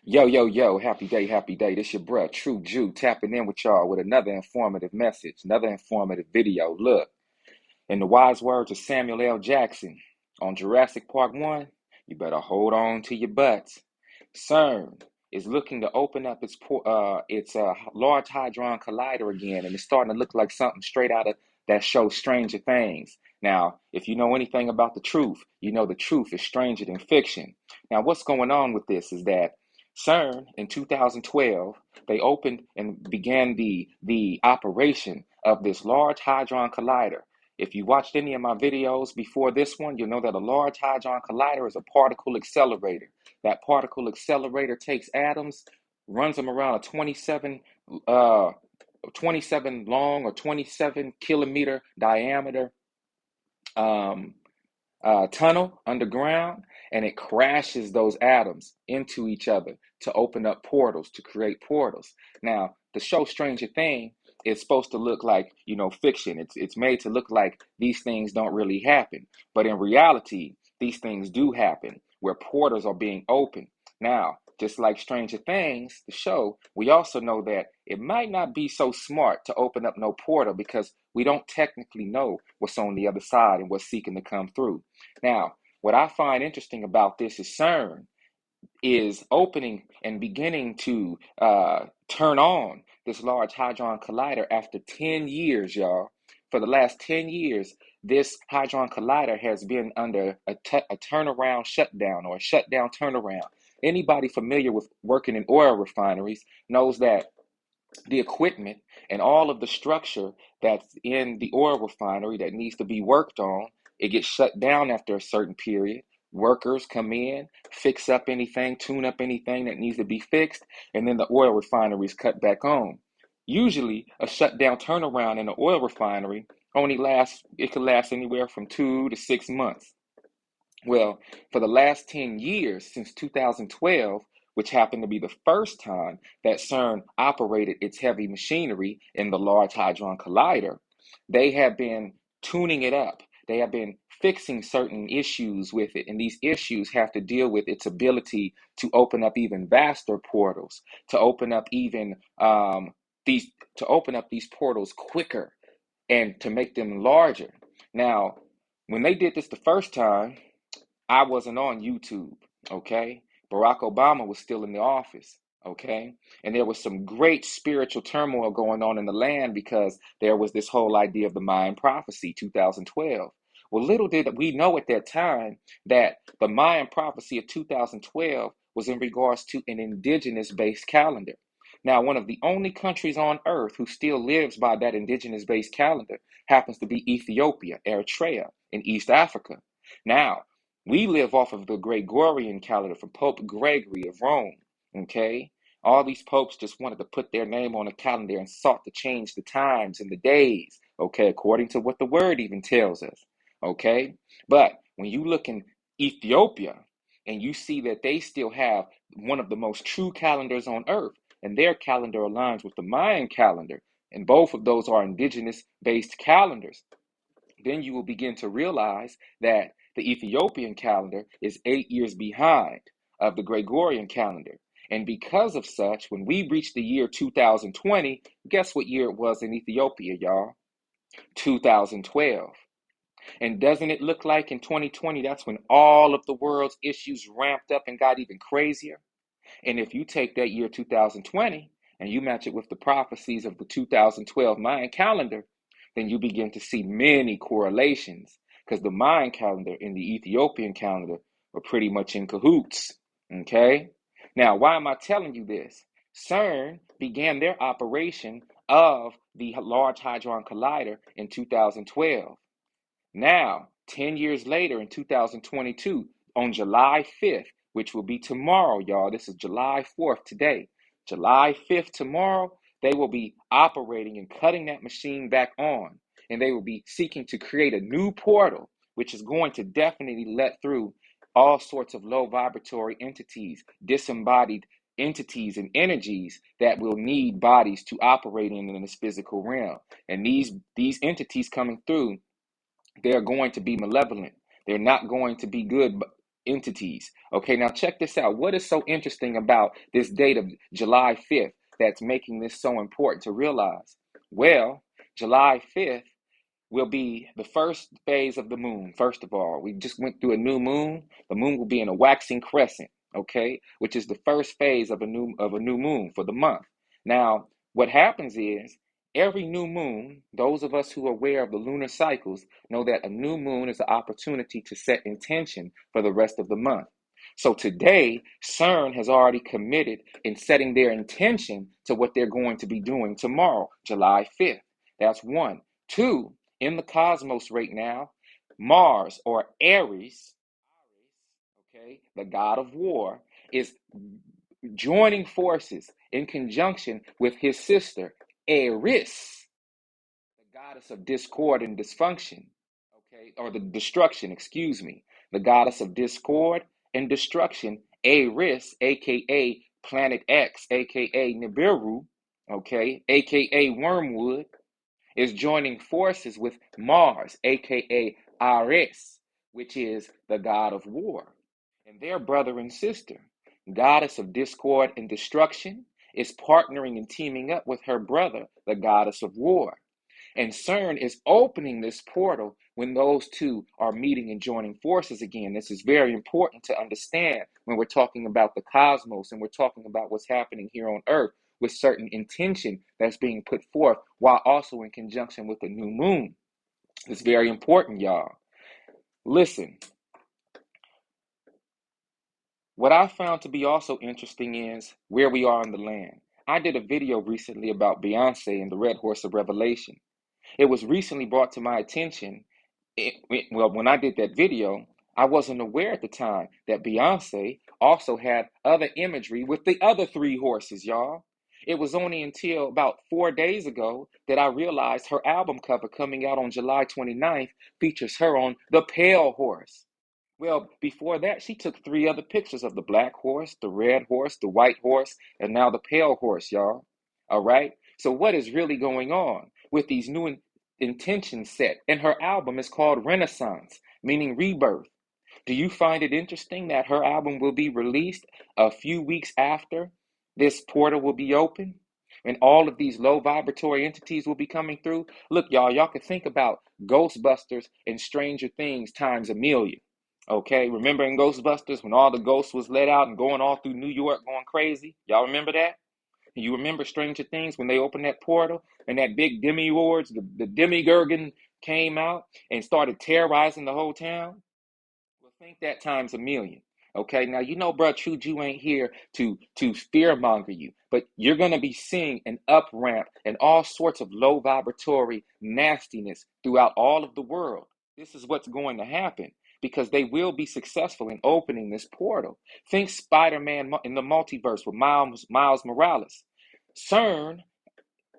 Yo, yo, yo, happy day, happy day. This your bruh, True Jew, tapping in with y'all with another informative message, another informative video. Look, in the wise words of Samuel L. Jackson on Jurassic Park 1, you better hold on to your butts. CERN is looking to open up its Large Hadron Collider again, and it's starting to look like something straight out of that show Stranger Things. Now, if you know anything about the truth, you know the truth is stranger than fiction. Now, what's going on with this is that CERN in 2012, they opened and began the operation of this Large Hadron Collider. If you watched any of my videos before this one, you'll know that a Large Hadron Collider is a particle accelerator. That particle accelerator takes atoms, runs them around a uh, 27 long or 27 kilometer diameter um, tunnel underground, and it crashes those atoms into each other to open up portals, to create portals. Now, the show Stranger Thing is supposed to look like, fiction. It's made to look like these things don't really happen. But in reality, these things do happen where portals are being opened. Now, just like Stranger Things, the show, we also know that it might not be so smart to open up no portal because we don't technically know what's on the other side and what's seeking to come through. Now, what I find interesting about this is CERN is opening and beginning to turn on this Large Hadron Collider after 10 years, y'all. For the last 10 years, this Hadron Collider has been under a turnaround shutdown or a shutdown turnaround. Anybody familiar with working in oil refineries knows that the equipment and all of the structure that's in the oil refinery that needs to be worked on, it gets shut down after a certain period. Workers come in, fix up anything, tune up anything that needs to be fixed, and then the oil refinery is cut back on. Usually, a shutdown turnaround in an oil refinery it could last anywhere from 2 to 6 months. Well, for the last 10 years, since 2012, which happened to be the first time that CERN operated its heavy machinery in the Large Hadron Collider, they have been tuning it up. They have been fixing certain issues with it, and these issues have to deal with its ability to open up even vaster portals, to open up even these to open up these portals quicker and to make them larger. Now, when they did this the first time, I wasn't on YouTube, okay? Barack Obama was still in the office, okay? And there was some great spiritual turmoil going on in the land because there was this whole idea of the Mayan prophecy, 2012. Well, little did we know at that time that the Mayan prophecy of 2012 was in regards to an indigenous-based calendar. Now, one of the only countries on earth who still lives by that indigenous-based calendar happens to be Ethiopia, Eritrea, in East Africa. Now, we live off of the Gregorian calendar from Pope Gregory of Rome, okay? All these popes just wanted to put their name on a calendar and sought to change the times and the days, okay, according to what the word even tells us, okay? But when you look in Ethiopia and you see that they still have one of the most true calendars on earth, and their calendar aligns with the Mayan calendar, and both of those are indigenous-based calendars, then you will begin to realize that the Ethiopian calendar is 8 years behind of the Gregorian calendar. And because of such, when we reach the year 2020, guess what year it was in Ethiopia, y'all? 2012. And doesn't it look like in 2020, that's when all of the world's issues ramped up and got even crazier? And if you take that year 2020 and you match it with the prophecies of the 2012 Mayan calendar, then you begin to see many correlations because the Mayan calendar and the Ethiopian calendar were pretty much in cahoots. Okay? Now, why am I telling you this? CERN began their operation of the Large Hadron Collider in 2012. Now, 10 years later in 2022, on July 5th, which will be tomorrow, y'all. This is July 4th today. July 5th tomorrow, they will be operating and cutting that machine back on. And they will be seeking to create a new portal, which is going to definitely let through all sorts of low vibratory entities, disembodied entities and energies that will need bodies to operate in this physical realm. And these entities coming through, they're going to be malevolent. They're not going to be good entities. Okay, now check this out. What is so interesting about this date of July 5th that's making this so important to realize? Well, July 5th will be the first phase of the moon. First of all, we just went through a new moon. The moon will be in a waxing crescent, okay, which is the first phase of a new moon for the month. Now, what happens is every new moon, those of us who are aware of the lunar cycles know that a new moon is an opportunity to set intention for the rest of the month. So today, CERN has already committed in setting their intention to what they're going to be doing tomorrow, July 5th. That's one. Two, in the cosmos right now, Mars or Ares, okay, the god of war, is joining forces in conjunction with his sister, Eris, the goddess of discord and dysfunction, okay, or the destruction, excuse me, the goddess of discord and destruction, Eris, aka Planet X, aka Nibiru, okay, aka Wormwood, is joining forces with Mars, aka Ares, which is the god of war. And their brother and sister, goddess of discord and destruction, is partnering and teaming up with her brother, the goddess of war. And CERN is opening this portal when those two are meeting and joining forces again. This is very important to understand when we're talking about the cosmos and we're talking about what's happening here on Earth with certain intention that's being put forth while also in conjunction with the new moon. It's very important, y'all. Listen, what I found to be also interesting is where we are in the land. I did a video recently about Beyonce and the Red Horse of Revelation. It was recently brought to my attention. When I did that video, I wasn't aware at the time that Beyonce also had other imagery with the other three horses, y'all. It was only until about 4 days ago that I realized her album cover coming out on July 29th features her on the pale horse. Well, before that, she took three other pictures of the black horse, the red horse, the white horse, and now the pale horse, y'all. All right? So, what is really going on with these new intentions set? And her album is called Renaissance, meaning rebirth. Do you find it interesting that her album will be released a few weeks after this portal will be open? And all of these low vibratory entities will be coming through. Look, y'all could think about Ghostbusters and Stranger Things times a million. Okay, remember in Ghostbusters when all the ghosts was let out and going all through New York going crazy? Y'all remember that? You remember Stranger Things when they opened that portal and that big demiurge, the demigurgon came out and started terrorizing the whole town? Well, think that times a million. Okay, now you know, bro, True Jew ain't here to fearmonger you, but you're gonna be seeing an up ramp and all sorts of low vibratory nastiness throughout all of the world. This is what's going to happen because they will be successful in opening this portal. Think Spider-Man in the multiverse with Miles Morales. CERN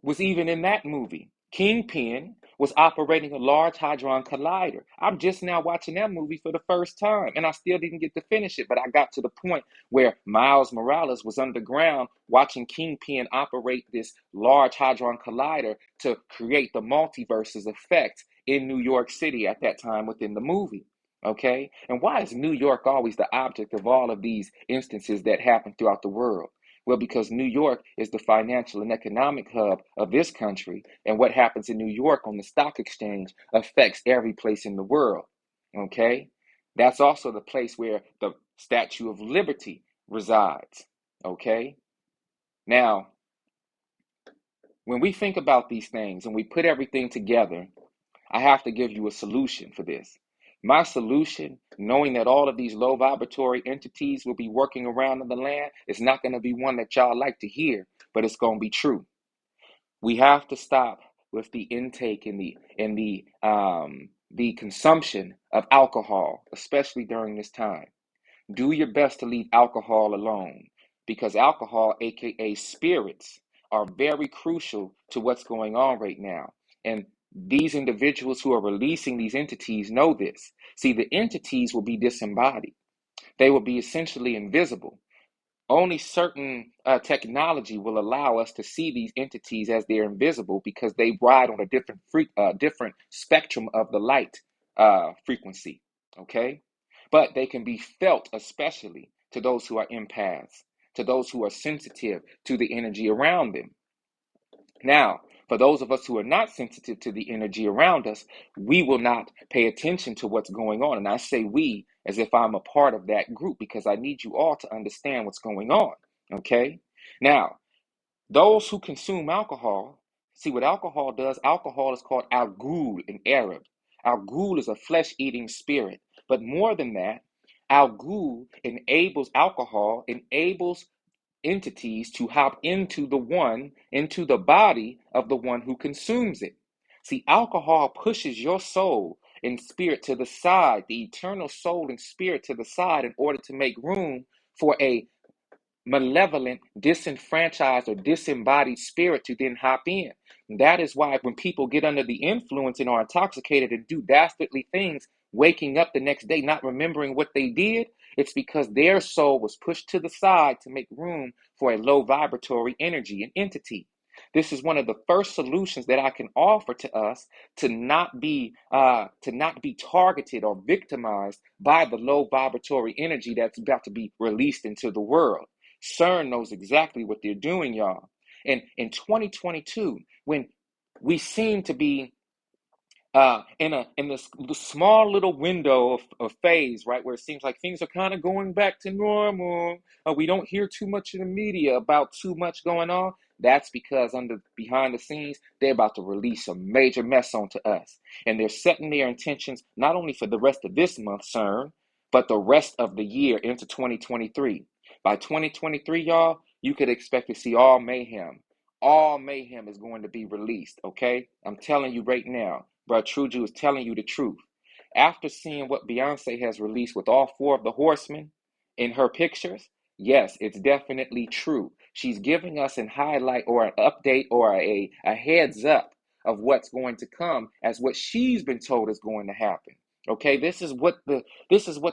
was even in that movie. Kingpin was operating a large hadron collider. I'm just now watching that movie for the first time, and I still didn't get to finish it, but I got to the point where Miles Morales was underground watching Kingpin operate this large hadron collider to create the multiverse's effect in New York City at that time within the movie. Okay? And why is New York always the object of all of these instances that happen throughout the world? Well, because New York is the financial and economic hub of this country, and what happens in New York on the stock exchange affects every place in the world. Okay? That's also the place where the Statue of Liberty resides. Okay? Now, when we think about these things and we put everything together, I have to give you a solution for this. My solution, knowing that all of these low vibratory entities will be working around in the land, is not going to be one that y'all like to hear, but it's going to be true. We have to stop with the intake and the consumption of alcohol, especially during this time. Do your best to leave alcohol alone because alcohol, aka spirits, are very crucial to what's going on right now. And these individuals who are releasing these entities know this. See, the entities will be disembodied, they will be essentially invisible. Only certain technology will allow us to see these entities as they're invisible because they ride on a different spectrum of the light frequency. Okay. but they can be felt, especially to those who are empaths, to those who are sensitive to the energy around them. Now, for those of us who are not sensitive to the energy around us, we will not pay attention to what's going on. And I say we as if I'm a part of that group, because I need you all to understand what's going on. Okay? Now, those who consume alcohol, see what alcohol does. Alcohol is called al-ghul in Arab. Al-ghul is a flesh-eating spirit. But more than that, al-ghul enables entities to hop into the body of the one who consumes it. See, alcohol pushes your soul and spirit to the side, the eternal soul and spirit to the side, in order to make room for a malevolent, disenfranchised, or disembodied spirit to then hop in. And that is why when people get under the influence and are intoxicated and do dastardly things, waking up the next day not remembering what they did, it's because their soul was pushed to the side to make room for a low vibratory energy and entity. This is one of the first solutions that I can offer to us to not be targeted or victimized by the low vibratory energy that's about to be released into the world. CERN knows exactly what they're doing, y'all. And in 2022, when we seem to be in this small little window of phase, right, where it seems like things are kind of going back to normal, we don't hear too much in the media about too much going on. That's because behind the scenes, they're about to release a major mess onto us. And they're setting their intentions not only for the rest of this month, CERN, but the rest of the year into 2023. By 2023, y'all, you could expect to see all mayhem. All mayhem is going to be released, okay? I'm telling you right now. Bro, True Jew is telling you the truth. After seeing what Beyonce has released with all four of the horsemen in her pictures, yes, it's definitely true. She's giving us an highlight or an update or a heads up of what's going to come as what she's been told is going to happen. Okay, this is what the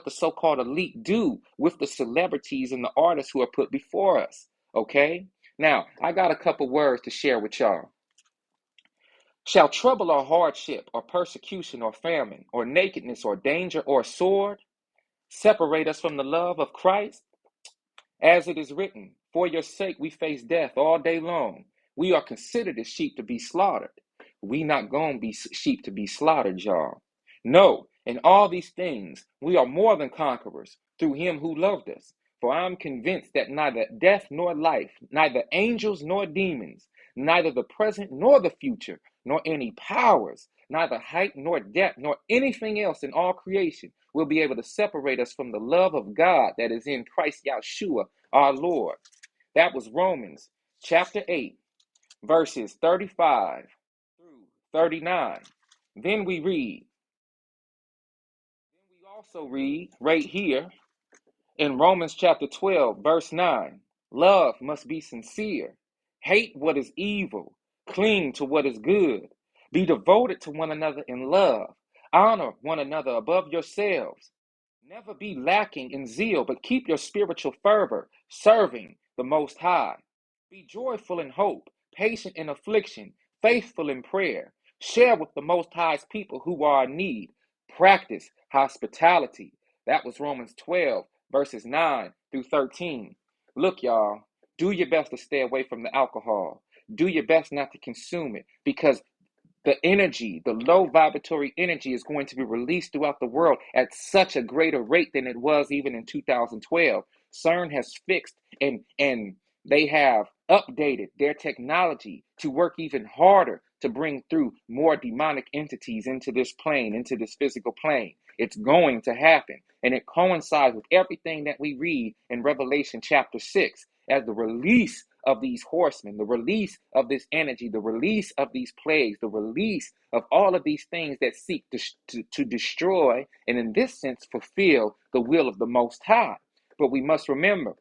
so-called elite do with the celebrities and the artists who are put before us. Okay, now I got a couple words to share with y'all. Shall trouble or hardship or persecution or famine or nakedness or danger or sword separate us from the love of Christ? As it is written, for your sake we face death all day long. We are considered as sheep to be slaughtered. We not going to be sheep to be slaughtered, y'all. No, in all these things we are more than conquerors through him who loved us. For I am convinced that neither death nor life, neither angels nor demons, neither the present nor the future, nor any powers, neither height nor depth, nor anything else in all creation will be able to separate us from the love of God that is in Christ Yahshua, our Lord. That was Romans chapter 8, verses 35 through 39. Then we also read right here in Romans chapter 12, verse 9, love must be sincere. Hate what is evil. Cling to what is good. Be devoted to one another in love. Honor one another above yourselves. Never be lacking in zeal, but keep your spiritual fervor, serving the Most High. Be joyful in hope, patient in affliction, faithful in prayer. Share with the Most High's people who are in need. Practice hospitality. That was Romans 12, verses 9 through 13. Look, y'all, do your best to stay away from the alcohol. Do your best not to consume it, because the energy, the low vibratory energy, is going to be released throughout the world at such a greater rate than it was even in 2012. CERN has fixed and they have updated their technology to work even harder to bring through more demonic entities into this plane, into this physical plane. It's going to happen. And it coincides with everything that we read in Revelation chapter 6 as the release of these horsemen, the release of this energy, the release of these plagues, the release of all of these things that seek to destroy and, in this sense, fulfill the will of the Most High. But we must remember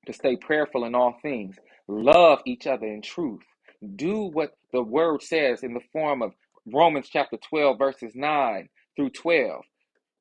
to stay prayerful in all things, love each other in truth, do what the word says in the form of Romans chapter 12, verses 9 through 12.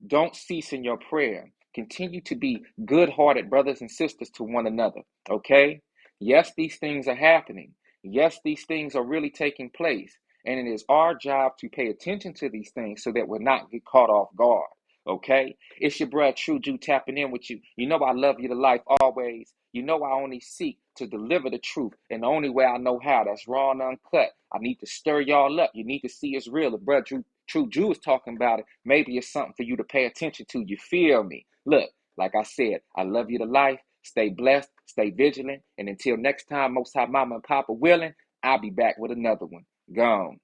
Don't cease in your prayer. Continue to be good-hearted brothers and sisters to one another, okay? Yes, these things are happening. Yes, these things are really taking place. And it is our job to pay attention to these things so that we're not get caught off guard, Okay? It's your bruh True Jew tapping in with you. You know I love you to life always. You know I only seek to deliver the truth. And the only way I know how, that's raw and uncut. I need to stir y'all up. You need to see it's real. If bruh True Jew is talking about it, maybe it's something for you to pay attention to. You feel me? Look, like I said, I love you to life. Stay blessed. Stay vigilant. And until next time, Most High Mama and Papa willing, I'll be back with another one. Gone.